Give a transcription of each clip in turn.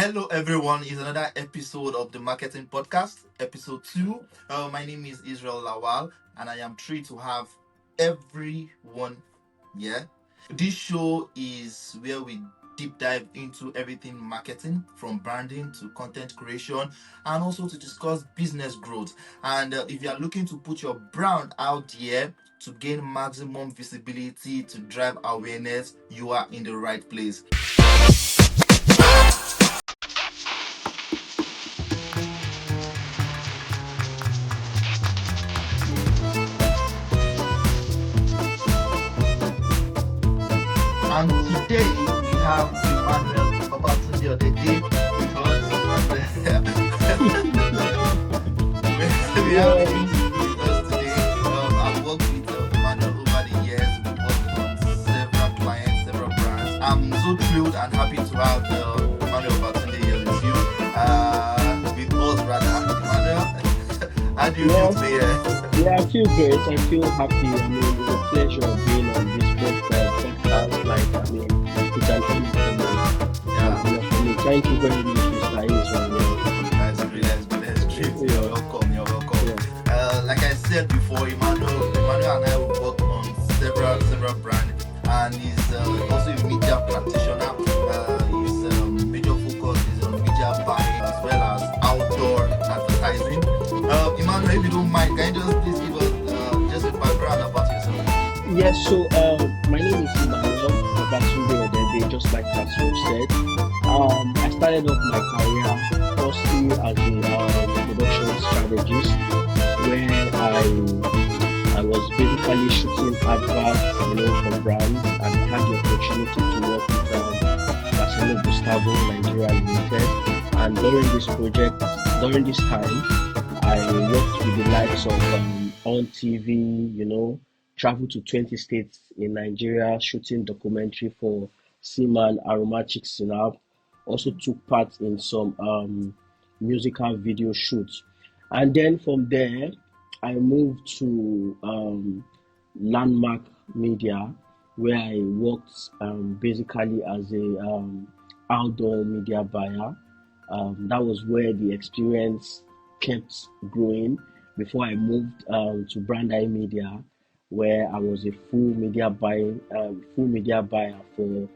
Hello, everyone. It's another episode of the Marketing Podcast, episode 2. My name is Israel Lawal, and I am thrilled to have everyone here. This show is where we deep dive into everything marketing, from branding to content creation, and also to discuss business growth. And if you are looking to put your brand out there to gain maximum visibility, to drive awareness, you are in the right place. And today we have Emmanuel about to the other day with us. We have Yeah, him with us today. I've worked with Emmanuel over the years. We've worked on several clients, several brands. I'm so thrilled and happy to have Emmanuel about today here with you. With us rather. Emmanuel, how do you feel yeah, today? yeah. I feel great. I feel happy. I mean, it's a pleasure being on this podcast. It's an honor for me. It's an Yeah. honor for me. Thank you very much, Mr. Israel. That's great. That's good. That's great. You're Yeah, welcome. You're welcome. yeah, Like I said before, Emmanuel and I will work on several brands, and he's also a media practitioner. His major focus is on media buying as well as outdoor advertising. Emmanuel, if you don't mind, can you just please give us just a background about yourself? yeah. So, my name is Emmanuel Babatunde Odebe, just like as you said. I started off my career firstly as a production strategist, where I was basically shooting adverts, for brands, and I had the opportunity to work with Marcelo Gustavo Nigeria Limited. And during this time, I worked with the likes of On TV, traveled to 20 states in Nigeria, shooting documentary for Seaman Aromatic Synap. Also took part in some musical video shoots. And then from there, I moved to Landmark Media, where I worked basically as a outdoor media buyer. That was where the experience kept growing before I moved to Brand Eye Media, where I was a full media buyer for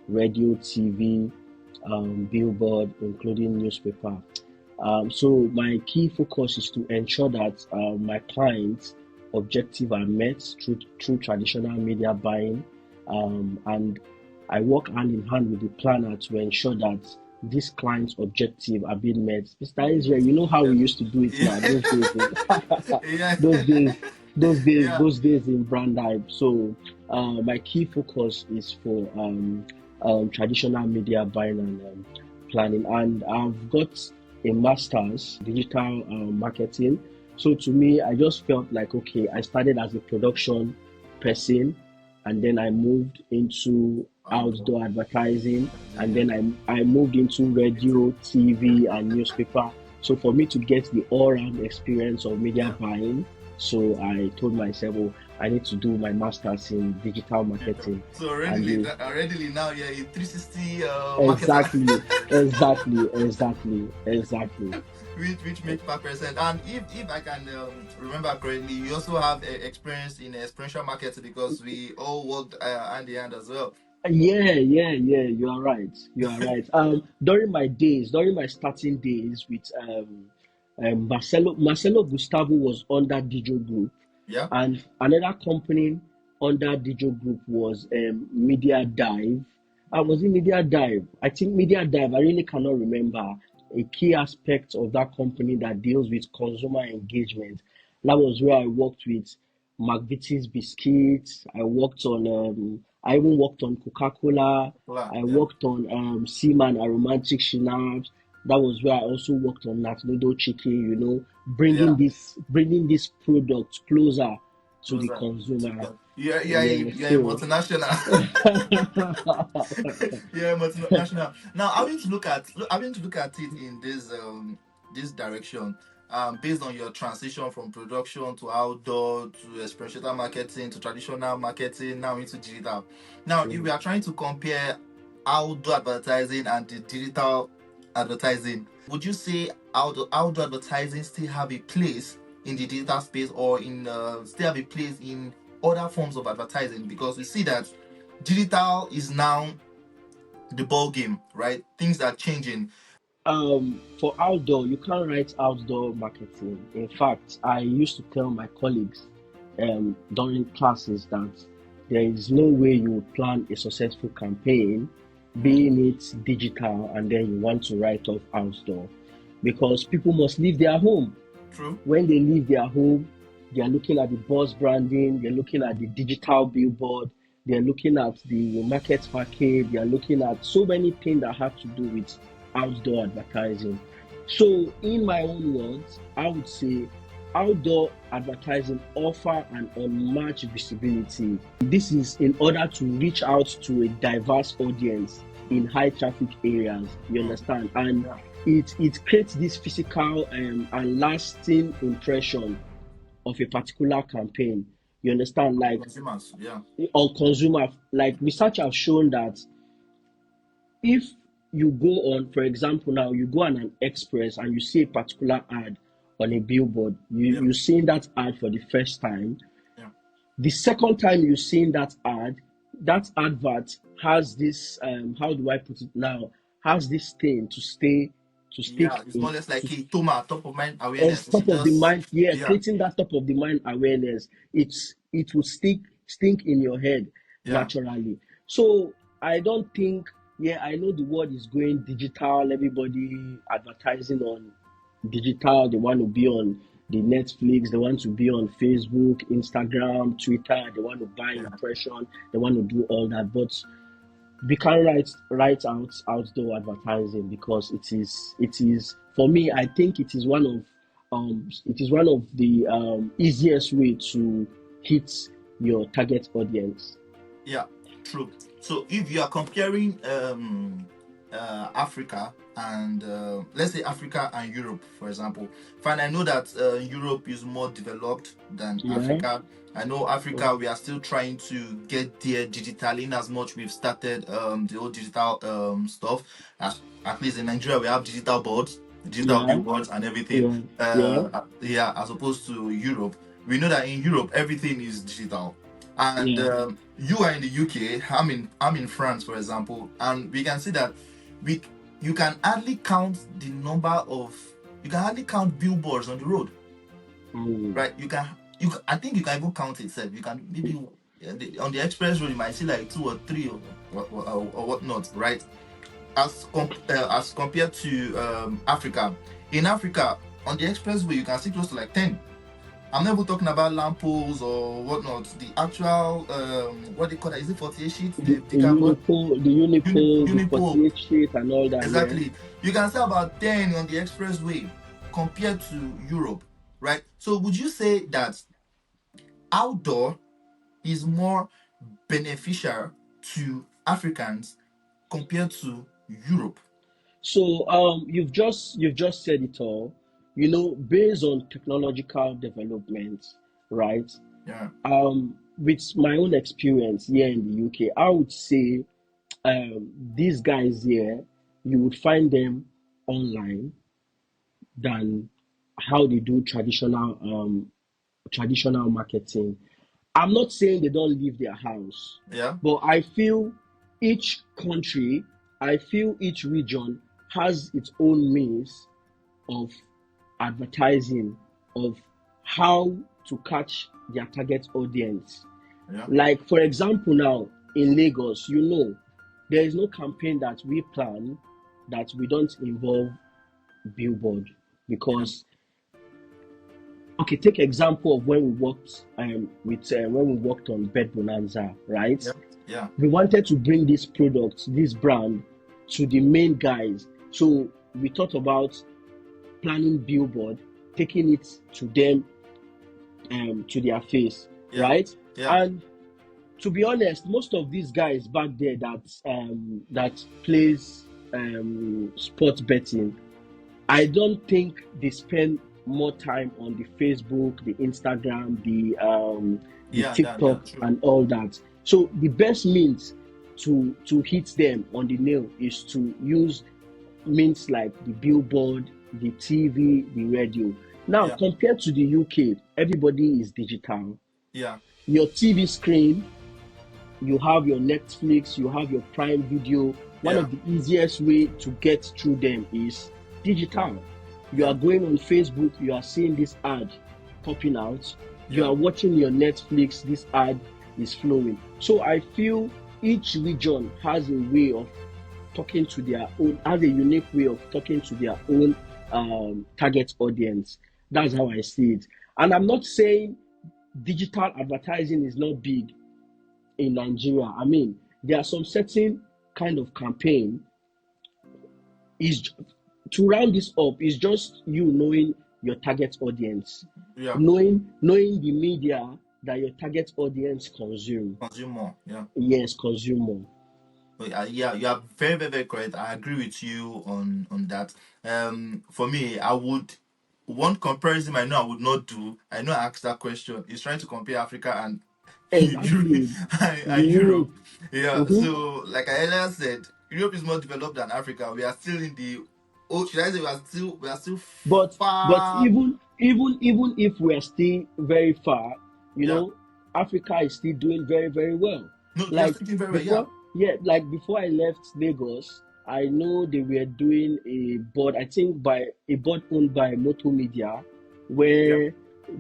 radio, TV, billboard, including newspaper. So my key focus is to ensure that my clients' objective are met through traditional media buying, and I work hand in hand with the planner to ensure that these clients' objective are being met. Mr. Israel, you know how we used to do it now. Yeah. Yeah. Those days, Yeah. those days in brand hype. So my key focus is for traditional media buying and planning, and I've got a master's digital marketing. So to me, I just felt like okay, I started as a production person, and then I moved into Outdoor. outdoor advertising, and Yeah. then I moved into radio, TV, and newspaper. So for me to get the all-round experience of media Yeah. buying, so I told myself, oh, I need to do my master's in digital marketing. So And readily now you're a 360 marketer, exactly, exactly. which makes perfect sense. And if I can remember correctly, you also have experience in experiential marketing because we all worked hand in hand as well. Yeah. You are right. You are right. During my starting days with Marcelo Gustavo was under Dijo Group, Yeah. and another company under Dijo Group was Media Dive. I was in Media Dive. I think Media Dive. I really cannot remember a key aspect of that company that deals with consumer engagement. That was where I worked with McVitie's biscuits. I even worked on Coca-Cola. Wow. I Yeah. worked on Seaman Aromatic Schnapps. That was where I also worked on Nat Noodle Chicken, Yeah. bringing this product closer to the Closer to consumer. the Yeah, you're a so multinational. Yeah, multinational. Now, having to look at it in this direction, based on your transition from production to outdoor to experiential marketing to traditional marketing now into digital. Now, if we are trying to compare outdoor advertising and the digital advertising. Would you say outdoor advertising still have a place in the digital space, or in still have a place in other forms of advertising? Because we see that digital is now the ball game, right? Things are changing. For outdoor, you can't write outdoor marketing. In fact, I used to tell my colleagues during classes that there is no way you would plan a successful campaign, Mm, being it digital, and then you want to write off outdoor, because people must leave their home. true. When they leave their home, they are looking at the bus branding, they're looking at the digital billboard, they're looking at the market package, they are looking at so many things that have to do with outdoor advertising. So, in my own words, I would say outdoor advertising offer an unmatched visibility. This is in order to reach out to a diverse audience in high traffic areas. You Mm, understand? And yeah. it creates this physical and lasting impression of a particular campaign. You understand? Like Consumers, yeah. on consumer, like research have shown that if you go on, for example, now you go on an express and you see a particular ad on a billboard, Yeah. you seeing that ad for the first time. Yeah. The second time you're seeing that ad, that advert has this how do I put it now? Has this thing to stay to stick Yeah, it's more in or less to like a toma, top of mind as awareness. It should top of the just, mind, yeah, yeah, creating that top of the mind awareness. It will stink in your head yeah, naturally. So I don't think, yeah, I know the world is going digital, everybody advertising on digital, they want to be on the Netflix, they want to be on Facebook, Instagram, Twitter, they want to buy yeah, impression, they want to do all that. But we can't write out outdoor advertising, because it is for me, I think it is one of the easiest way to hit your target audience. yeah, true. So if you are comparing Africa and let's say Africa and Europe, for example, fine, I know that Europe is more developed than Yeah, Africa. I know Africa, we are still trying to get there digitally, in as much we've started the whole digital stuff. At least in Nigeria, we have digital boards, digital yeah, billboards, and everything. yeah, yeah, Yeah, as opposed to Europe, we know that in Europe everything is digital. And yeah. you are in the UK. I'm in France, for example, and we can see that we you can hardly count the number of you can hardly count billboards on the road, Mm, right? I think you can even count it. Self. You can maybe on the express road you might see like two or three or whatnot, right? As compared to Africa. In Africa, on the expressway you can see close to like 10. I'm never talking about lampposts or whatnot. The actual what they call that, is it 48 sheets? The the bigger one? unipole, the Unipole. 48 sheet and all that. Yeah. Exactly. You can say about 10 on the expressway compared to Europe, right? So would you say that outdoor is more beneficial to Africans compared to Europe? So you've just said it all. Based on technological development, right? Yeah. With my own experience here in the UK, I would say these guys here, you would find them online than how they do traditional marketing. I'm not saying they don't leave their house, Yeah. but I feel each country, I feel each region has its own means of advertising, of how to catch their target audience. Yeah. Like, for example, now in Lagos, there is no campaign that we plan that we don't involve billboard, Yeah. because okay, take example of when we worked when we worked on Bed Bonanza, right? Yeah. Yeah. We wanted to bring this product, this brand, to the main guys. So we thought about planning billboard, taking it to them, to their face, Yeah. right? Yeah. And to be honest, most of these guys back there that plays sports betting, I don't think they spend more time on the Facebook, the Instagram, the Yeah. Yeah. Yeah. TikTok, True. and all that. So the best means to hit them on the nail is to use means like the billboard, the TV, the radio. Now, Yeah. compared to the UK, everybody is digital. Yeah. Your TV screen, you have your Netflix, you have your Prime Video. One Yeah. of the easiest way to get through them is digital. You Yeah. are going on Facebook, you are seeing this ad popping out. You Yeah. are watching your Netflix, this ad is flowing. So I feel each region has a way of talking to their own, has a unique way of talking to their own target audience. That's how I see it. And I'm not saying digital advertising is not big in Nigeria. I mean, there are some certain kind of campaign is to round this up is just you knowing your target audience, Yeah. knowing the media that your target audience consume. Consume more. Yeah. Yes, consume more. Yeah, you are very, very, very correct. I agree with you on that. For me, I would one comparison I know I would not do. I know I asked that question. Is trying to compare Africa and Exactly. and Europe. Europe. Yeah. Mm-hmm. So, like I earlier said, Europe is more developed than Africa. We are still in the. Oh, should I say we are still But far? even if we're still very far, you Yeah. know, Africa is still doing very, very well. No, they are Like still doing very well. Yeah. before, yeah, like before I left Lagos, I know they were doing a board, I think by a board owned by Moto Media, Yeah. where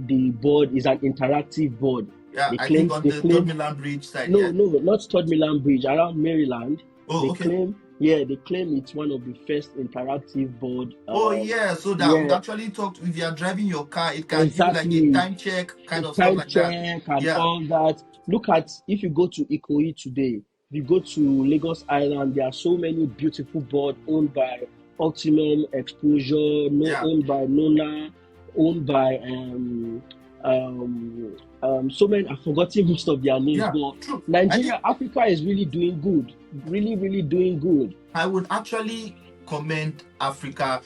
the board is an interactive board. Yeah. They I think claim on they the Third claim Milan Bridge side. no, Yeah. no, not Third Milan Bridge, around Maryland. Oh, They okay. claim, yeah, they claim it's one of the first interactive board. Oh yeah, so that would Yeah, actually talk to, if you are driving your car, it can give you like a exactly. time check kind of stuff Time like that. check and Yeah, all that. Look at if you go to Ikoyi today, if you go to Lagos Island, there are so many beautiful boards owned by Optimum Exposure, no, yeah, owned by Nona, owned by so many. I've forgotten most of their names, yeah. but True. I think Nigeria, Africa is really doing good, really, really doing good. I would actually commend Africa.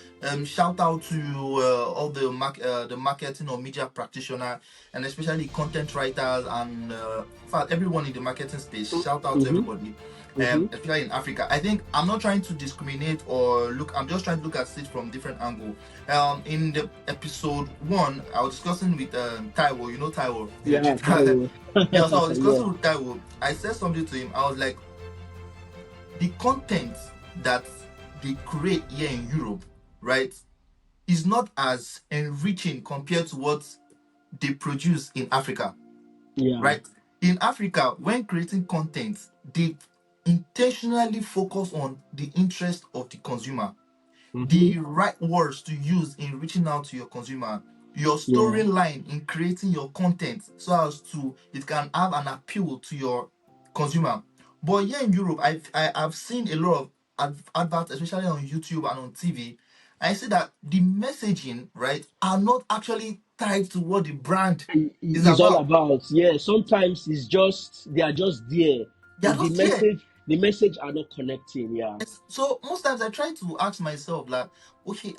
Shout out to all the marketing or media practitioner, and especially content writers and in fact everyone in the marketing space. Shout out to Mm-hmm, everybody. mm-hmm. Especially in Africa. I think I'm not trying to discriminate or look. I'm just trying to look at it from different angle. In the episode 1, I was discussing with Taiwo. You know Taiwo. Yeah, Taiwo. Yeah, so I was discussing Yeah, with Taiwo. I said something to him. I was like, the content that they create here in Europe, right, is not as enriching compared to what they produce in Africa, yeah. right? In Africa, when creating content, they intentionally focus on the interest of the consumer, Mm-hmm. the right words to use in reaching out to your consumer, your Yeah. storyline in creating your content so as to it can have an appeal to your consumer. But here in Europe, I've seen a lot of adverts, especially on YouTube and on TV. I see that the messaging, right, are not actually tied to what the brand is Is all about. about. Yeah, sometimes it's just they are just there. They are just here. The message are not connecting. Yeah, So most times I try to ask myself, like, okay,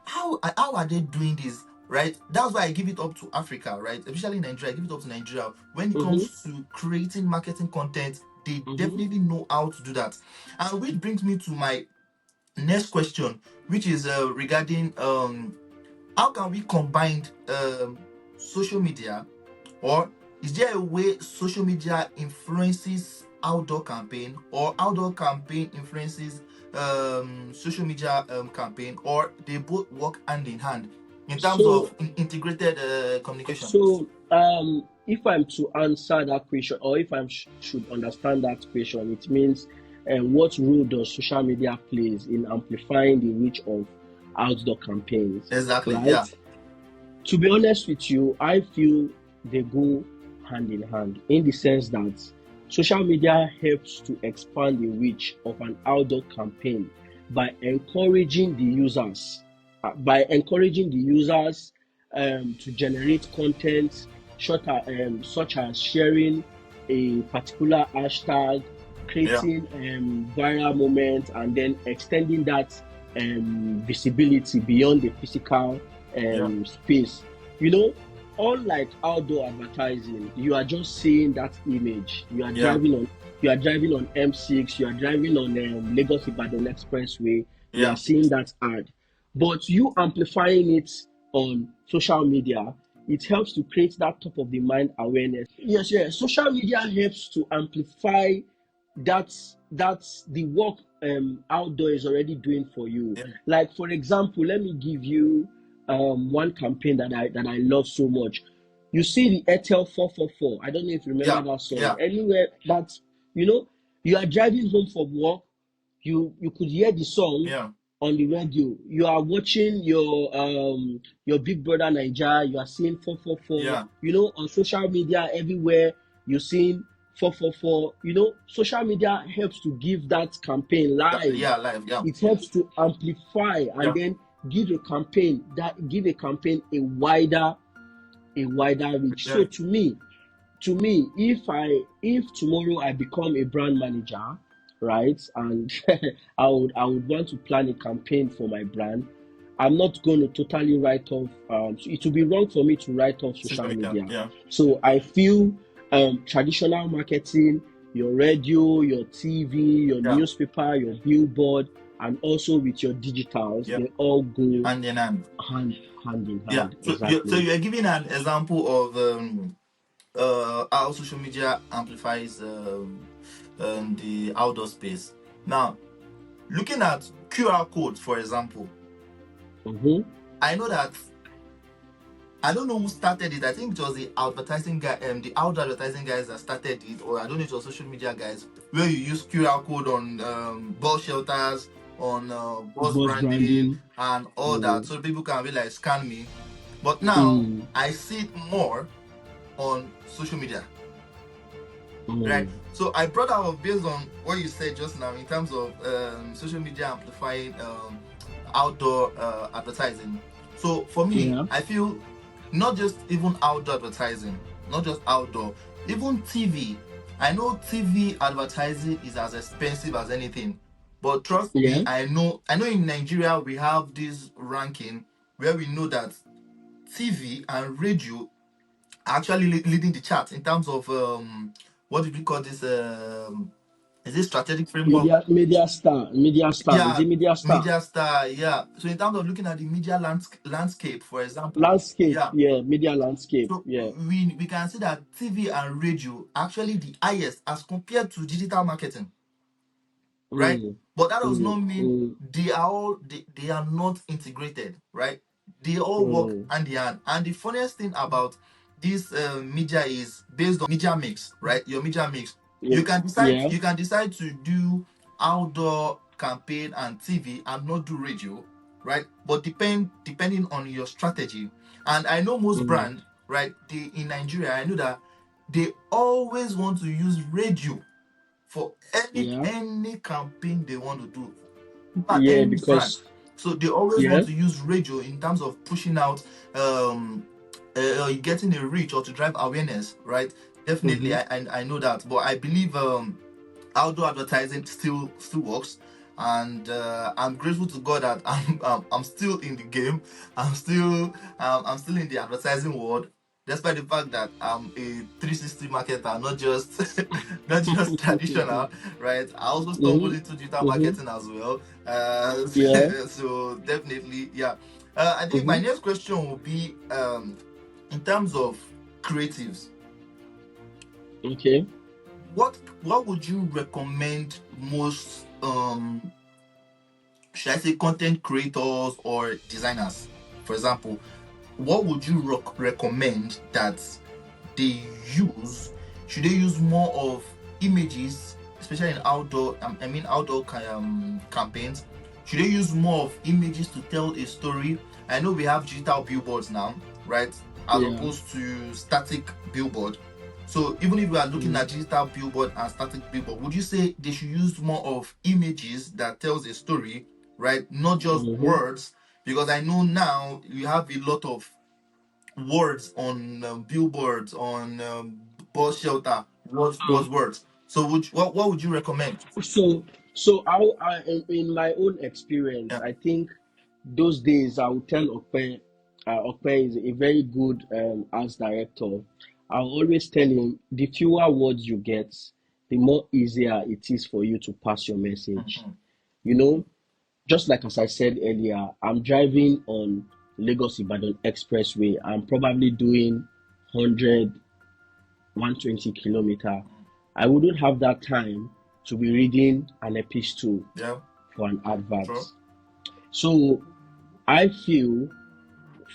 how are they doing this? Right? That's why I give it up to Africa, right? Especially Nigeria, I give it up to Nigeria. When it comes to creating marketing content, they definitely know how to do that. And which brings me to my next question, which is regarding how can we combine social media, or is there a way social media influences outdoor campaign, or outdoor campaign influences social media campaign, or they both work hand in hand in terms of integrated communication? So, if I'm to answer that question, or if I should understand that question, it means what role does social media plays in amplifying the reach of outdoor campaigns? Exactly. Right? Yeah. To be honest with you, I feel they go hand in hand in the sense that social media helps to expand the reach of an outdoor campaign by encouraging the users to generate content such as sharing a particular hashtag, creating viral moments, and then extending that visibility beyond the physical space. You know, unlike outdoor advertising, you are just seeing that image. You are driving on M6, you are driving on Lagos Ibadan Expressway. we are Yeah. seeing that ad. But you amplifying it on social media, it helps to create that top of the mind awareness. Yes, yes. Social media helps to amplify that's the work outdoor is already doing for you. Yeah. Like for example, let me give you one campaign that I love so much. You see the Airtel 444. I don't know if you remember Yeah. that song. Yeah. Anywhere that you know you are driving home from work, you could hear the song Yeah. on the radio. You are watching your Big Brother Nigeria. You are seeing 444. Yeah. On social media everywhere you're seeing 444. Social media helps to give that campaign live. Yeah. Live. Yeah. It helps to amplify and Yeah. then give a campaign a wider reach. Yeah. So to me, if tomorrow I become a brand manager, right, and I would want to plan a campaign for my brand, I'm not going to totally write off. So it would be wrong for me to write off Social social media. media. Yeah. So I feel traditional marketing, your radio, your TV, your Yeah. newspaper, your billboard, and also with your digitals, Yeah. they all go Hand in hand. hand in Yeah. hand. So Exactly. you're giving an example of how social media amplifies the outdoor space. Now, looking at QR codes, for example, Mm-hmm. I know that I don't know who started it. I think it was the advertising guy, the outdoor advertising guys that started it, or I don't know if it was social media guys, where you use QR code on bus shelters, on bus Boss branding, branding. and all that, Mm. so people can be like scan me. But now Mm. I see it more on social media, right? Mm. So I brought out based on what you said just now in terms of social media amplifying outdoor advertising. So for me, Yeah. I feel not just even outdoor advertising, not just outdoor, even TV. I know TV advertising is as expensive as anything, but trust me, Yeah. I know in Nigeria we have this ranking where we know that TV and radio are actually leading the chart in terms of what did we call this is this strategic framework? Media star. Is Yeah, it media star? media star. Yeah. So in terms of looking at the media landscape, for example, Landscape. yeah. Yeah. Media landscape. So Yeah. we can see that TV and radio actually the highest as compared to digital marketing, right? Mm. But that does Mm. not mean Mm. they are not integrated, right? They all work Mm. hand in hand. And the funniest thing about this media is based on media mix, right? Your media mix. Yeah. Yeah. You can decide to do outdoor campaign and TV and not do radio, right? But depending on your strategy. And I know most Mm. brand, right? They in Nigeria, I know that they always want to use radio for Yeah. any campaign they want to do for Yeah. any brand. Because So they always want yeah. to use radio in terms of pushing out getting a reach or to drive awareness, right? Definitely, Mm-hmm. I know that, but I believe outdoor advertising still works, and I'm grateful to God that I'm still in the game. I'm still in the advertising world, despite the fact that I'm a 360 marketer, not just not just traditional, right? I also stumbled Mm-hmm. into digital Mm-hmm. marketing as well. Yeah. So definitely, yeah. I think my Mm-hmm. next question will be in terms of creatives, Okay. what would you recommend most should I say content creators or designers, for example, what would you recommend that they use? Should they use more of images, especially in outdoor outdoor campaigns? Should they use more of images to tell a story? I know we have digital billboards now, right, as Yeah. opposed to static billboard. So even if we are looking Mm. at digital billboard and static billboard, would you say they should use more of images that tells a story, right, not just Mm-hmm. words? Because I know now you have a lot of words on billboards, on bus shelter, words. So what would you recommend? So in my own experience, Yeah. I think those days I would tell Okpe is a very good arts director. I'll always tell him the fewer words you get, the more easier it is for you to pass your message. Mhm. You know, just like as I said earlier, I'm driving on Lagos Ibadan Expressway. I'm probably doing 100, 120 kilometer. I wouldn't have that time to be reading an epistle Yeah. for an advert. True. So I feel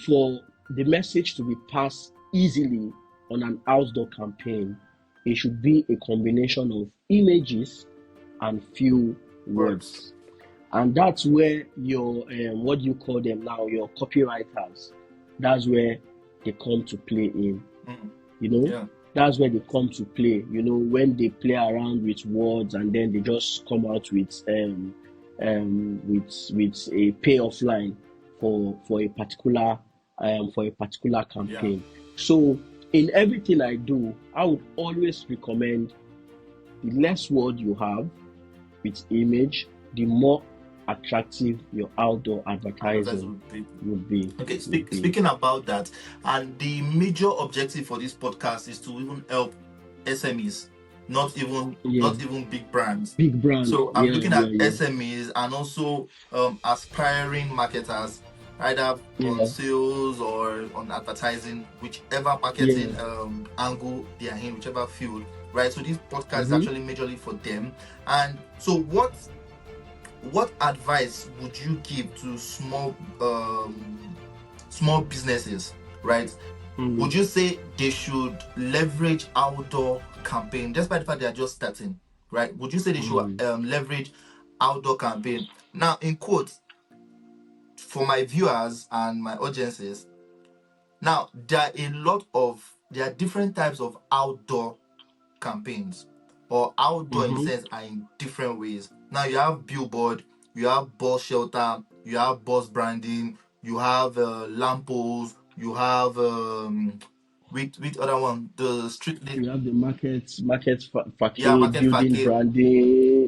for the message to be passed easily on an outdoor campaign, it should be a combination of images and few Words. words. And that's where your what do you call them now, your copywriters, that's where they come to play in. Mm. You know, Yeah. that's where they come to play. You know, when they play around with words and then they just come out with a payoff line for a particular Yeah. campaign. So in everything I do, I would always recommend the less word you have with image, the more attractive your outdoor Advertisers advertising would be. would be. Okay, speaking about that, and the major objective for this podcast is to even help SMEs, Yeah, not even big brands. big brand. So I'm Yeah, looking yeah, at yeah, SMEs and also aspiring marketers, either on yeah, sales or on advertising, whichever yeah. marketing angle they are in, whichever field, right? So this podcast is Mm-hmm. actually majorly for them. And so what advice would you give to small businesses, right? Mm-hmm. Would you say they should leverage outdoor campaign, despite the fact they are just starting, right? Would you say they should Mm-hmm. leverage outdoor campaign? Now, in quotes, for my viewers and my audiences, now there are different types of outdoor campaigns, or outdoor in the Mm-hmm. sense are in different ways. Now you have billboard, you have bus shelter, you have bus branding, you have lampposts, you have with other one, the street lit, You have the yeah, facade, market facade.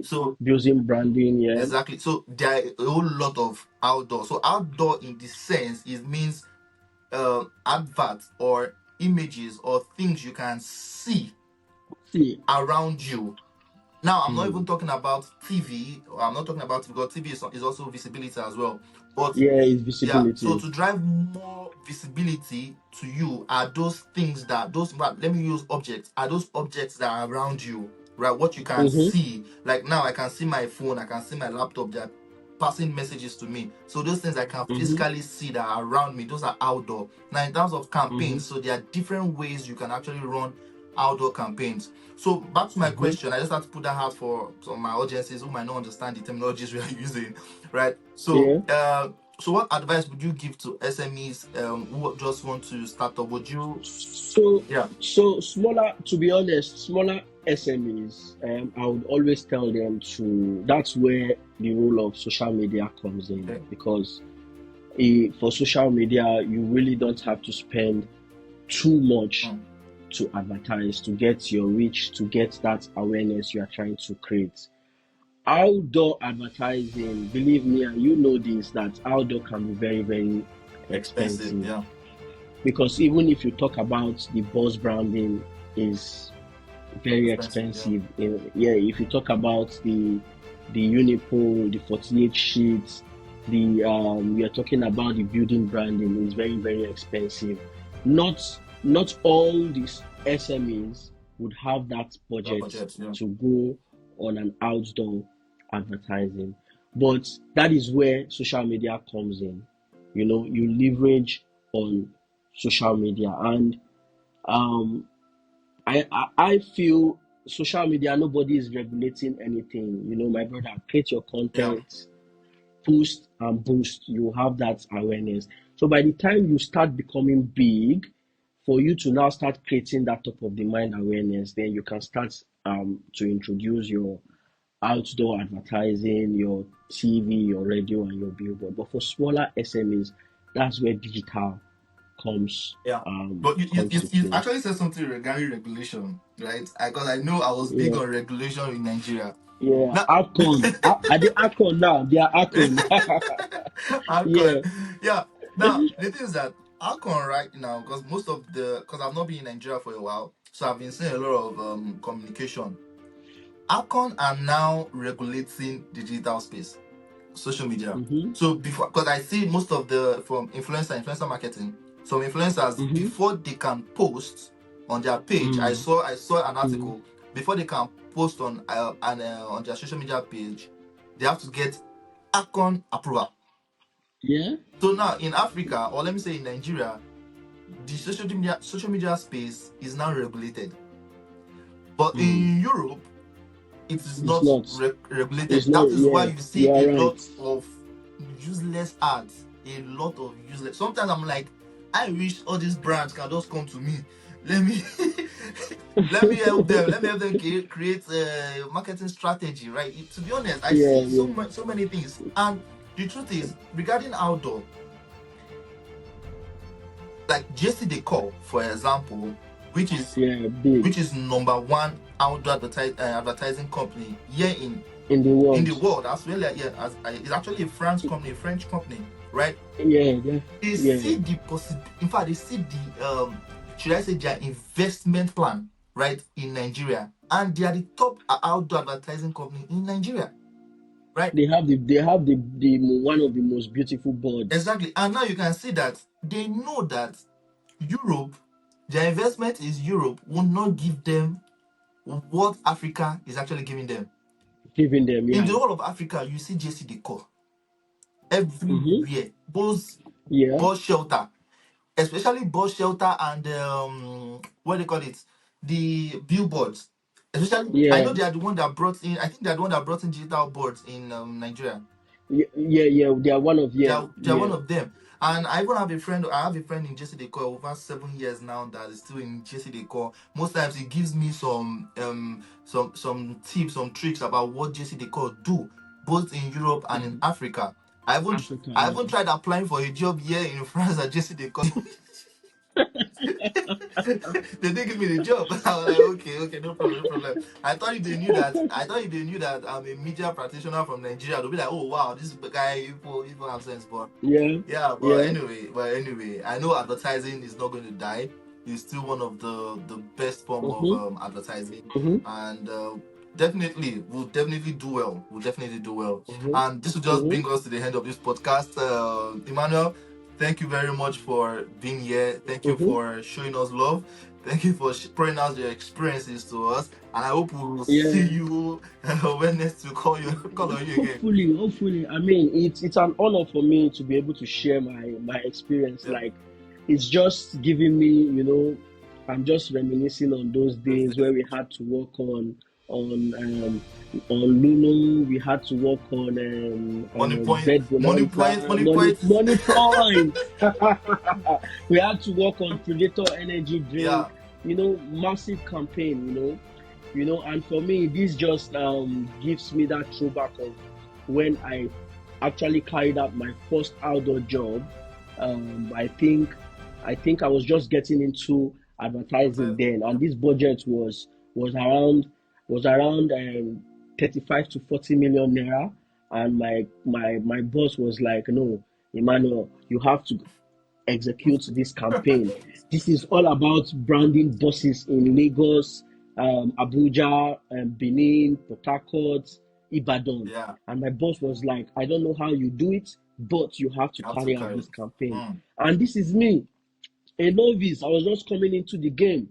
So building branding. Yeah, exactly, so there are a whole lot of outdoor. So outdoor in the sense it means adverts or images or things you can see see. around you. Now, I'm not even Mm. talking about TV. Or I'm not talking about, because TV is also visibility as well. But Yeah, it's yeah, so visibility. to drive more visibility to you are those things that those. But let me use objects. Are those objects that are around you, right? What you can Mm-hmm. see. Like now, I can see my phone. I can see my laptop. They're passing messages to me. So those things I can Mm-hmm. physically see that are around me. Those are outdoor. Now, in terms of Mm-hmm. campaigns, so there are different ways you can actually run outdoor campaigns. So back to my Mm-hmm. question, I just have to put that out for some of my audiences who might not understand the terminologies we are using, right? So, Yeah. so what advice would you give to SMEs who just want to start up? Would you, So, yeah, so smaller. To be honest, smaller SMEs. I would always tell them to. That's where the role of social media comes in, okay, because for social media, you really don't have to spend too much mm, to advertise, to get your reach, to get that awareness you are trying to create. Outdoor advertising, believe me, and you know this, that outdoor can be very, very expensive, expensive. yeah, Because even if you talk about the bus branding, is very expensive, yeah, expensive. Yeah, if you talk about the Unipo, the 48 sheets, the we are talking about the building branding, is very, very expensive. Not not all these SMEs would have that your budget budget, yeah, to go on an outdoor advertising. But that is where social media comes in. You know, you leverage on social media, and um I feel social media, nobody is regulating anything. You know, my brother, create your yeah, content, post and boost. You have that awareness. So by the time you start becoming big, for you to now start creating that top of the mind awareness, then you can start to introduce your outdoor advertising, your TV, your radio, and your billboard. But for smaller SMEs, that's where digital comes yeah. um But comes to you play. actually said something regarding regulation, right? Because I know I was big Yeah. on regulation in Nigeria. Yeah, Now, Akon. Are they Akon now? They are Akon. Alcon, Yeah. yeah. Now the thing is that Alcon right now, because because I've not been in Nigeria for a while, so I've been seeing a lot of communication. Alcon are now regulating the digital space. social media. Mm-hmm. So before, because I see most of the from influencer marketing, some influencers Mm-hmm. before they can post on their page, Mm. I saw an Mm. article before they can post on their social media page, they have to get Akon approval. Yeah. So now in Africa, or let me say in Nigeria, the social media space is now regulated. But Mm. in Europe, it is It's not not. It's regulated. not. That is why Yeah. you see You are a right. lot of useless ads. A lot of useless. Sometimes I'm like, I wish all these brands can just come to me. Let me let me help them. Let me help them create a marketing strategy. Right. To be honest, I Yeah. see Yeah. so many things. And the truth is, regarding outdoor, like JC Decor, for example, which is Yeah. Big number one outdoor advertising company here in the in the world. world as well. Yeah, it's actually a French company, right? Yeah. Yeah. They Yeah. see the in fact, they see the should I say their investment plan right in Nigeria, and they are the top outdoor advertising company in Nigeria, right? They have the one of the most beautiful birds. Exactly, and now you can see that they know that Europe, their investment is Europe will not give them what Africa is actually giving them. Giving them. In the Yeah. whole of Africa, you see JC Decor Mm-hmm. everywhere, Yeah. both shelter, especially bus shelter and what they call it, the billboards. Especially, I Yeah. know they are the one that brought in. I think they are the one that brought in digital boards in Nigeria. Yeah. Yeah. Yeah. They are one of. Yeah. They are one Yeah. of them. And I even have a friend. I have a friend in JC Decor over 7 years now that is still in JC Decor. Most times he gives me some tips, some tricks about what JC Decor do, both in Europe and in Mm. Africa. Africa. I Yeah. haven't tried applying for a job here in France at JC Decor. They didn't give me the job. I was like, okay, no problem, no problem. I thought if they knew that, I'm a media practitioner from Nigeria, they'll be like, oh wow, this guy, you have sense. But Yeah. yeah, Yeah. but anyway, I know advertising is not going to die. It's still one of the best form of Mm-hmm. advertising, Mm-hmm. and definitely we'll definitely do well. We'll definitely do well. Mm-hmm. And this will just Mm-hmm. bring us to the end of this podcast. Emmanuel, thank you very much for being here. Thank you Mm-hmm. for showing us love. Thank you for pouring out your experiences to us. And I hope we'll see Yeah. you when next we call on you again. Hopefully. I mean, it's an honor for me to be able to share my experience. Yeah, Like, it's just giving me, I'm just reminiscing on those that's days where it. we had to work on Luno. We had to work on Bed Bonanza, Money points. Money Point. We had to work on Predator Energy Yeah, Drink. Massive campaign. And for me, this just gives me that throwback of when I actually carried out my first outdoor job. I think I was just getting into advertising advertising. then, Yeah, and this budget was around 35 to 40 million naira, and my boss was like, no, Emmanuel, you have to execute this campaign. This is all about branding buses in Lagos, Abuja, Benin, Port Harcourt, Ibadan. yeah. And my boss was like, I don't know how you do it, but you have to You have to carry out carry this it. campaign. Mm. And this is me, a novice. I was just coming into the game,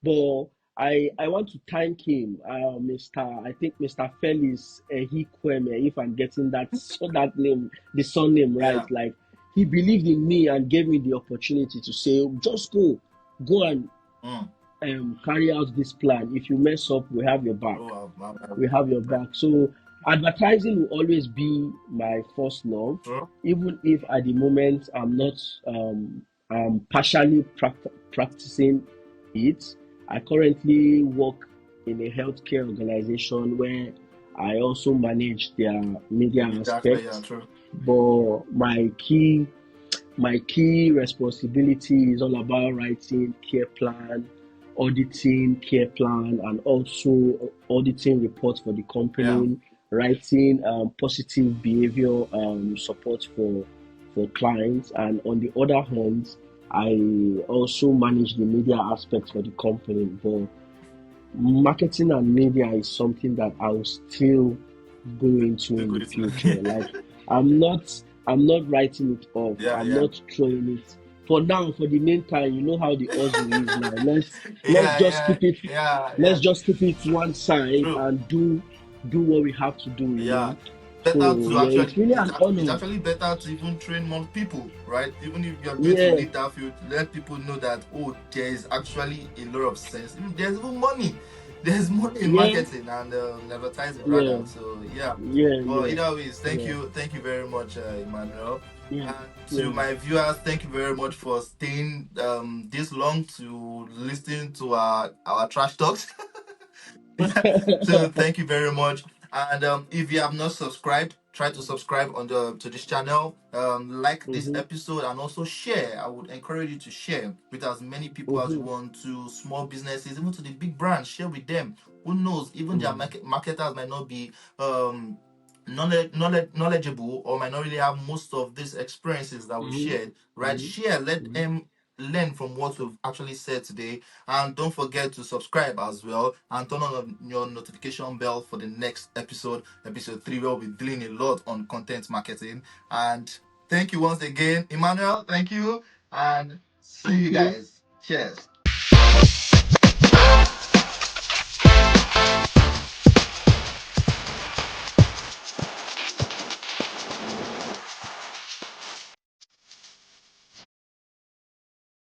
but I want to thank him, I think Mr. Felix Ehikweme, if I'm getting that name, the surname right. Yeah. Like, he believed in me and gave me the opportunity to say, just go and Mm. carry out this plan. If you mess up, we have your back. Oh, We have your back. So advertising will always be my first love, true. even if at the moment I'm not partially practicing it. I currently work in a healthcare organization where I also manage their media Exactly. Yeah, aspects. true. But my key responsibility is all about writing care plan, auditing care plan, and also auditing reports for the Yeah. company, writing positive behavior support for clients. And on the other hand, I also manage the media aspects for the company. But marketing and media is something that I'll still go into Still in the good. future. Like, I'm not I'm not writing it off. Yeah, I'm yeah. not throwing it. For now, for the meantime, you know how the hustle is now. Let's Yeah, just yeah, keep it yeah, let's yeah. just keep it one side True. and do what we have to do, you Yeah. know. Better So to yeah, it's actually really an it's honor. actually better to even train more people, right? Even if you're going to Yeah, lead that field, let people know that oh, there is actually a lot of sense. There's even money. There's money in yeah, marketing and advertising rather. yeah, So yeah. yeah, But yeah, either ways, yeah, thank you very much, Emmanuel. yeah, And to yeah. my viewers, thank you very much for staying this long to listen to our trash talks. So thank you very much. And if you have not subscribed, try to subscribe on the to this channel. Like this Mhm, episode and also share. I would encourage you to share with as many people as you mhm, want, to small businesses, even to the big brands. Share with them. Who knows? Even their mhm, marketers might not be um knowledgeable, or might not really have most of these experiences that we mhm, shared. Right? mhm, Share. Let mhm, them learn from what we've actually said today, and don't forget to subscribe as well and turn on your notification bell for the next episode, episode 3, where we'll be dealing a lot on content marketing. And thank you once again, Emmanuel. Thank you. And see you mhm. guys. Cheers.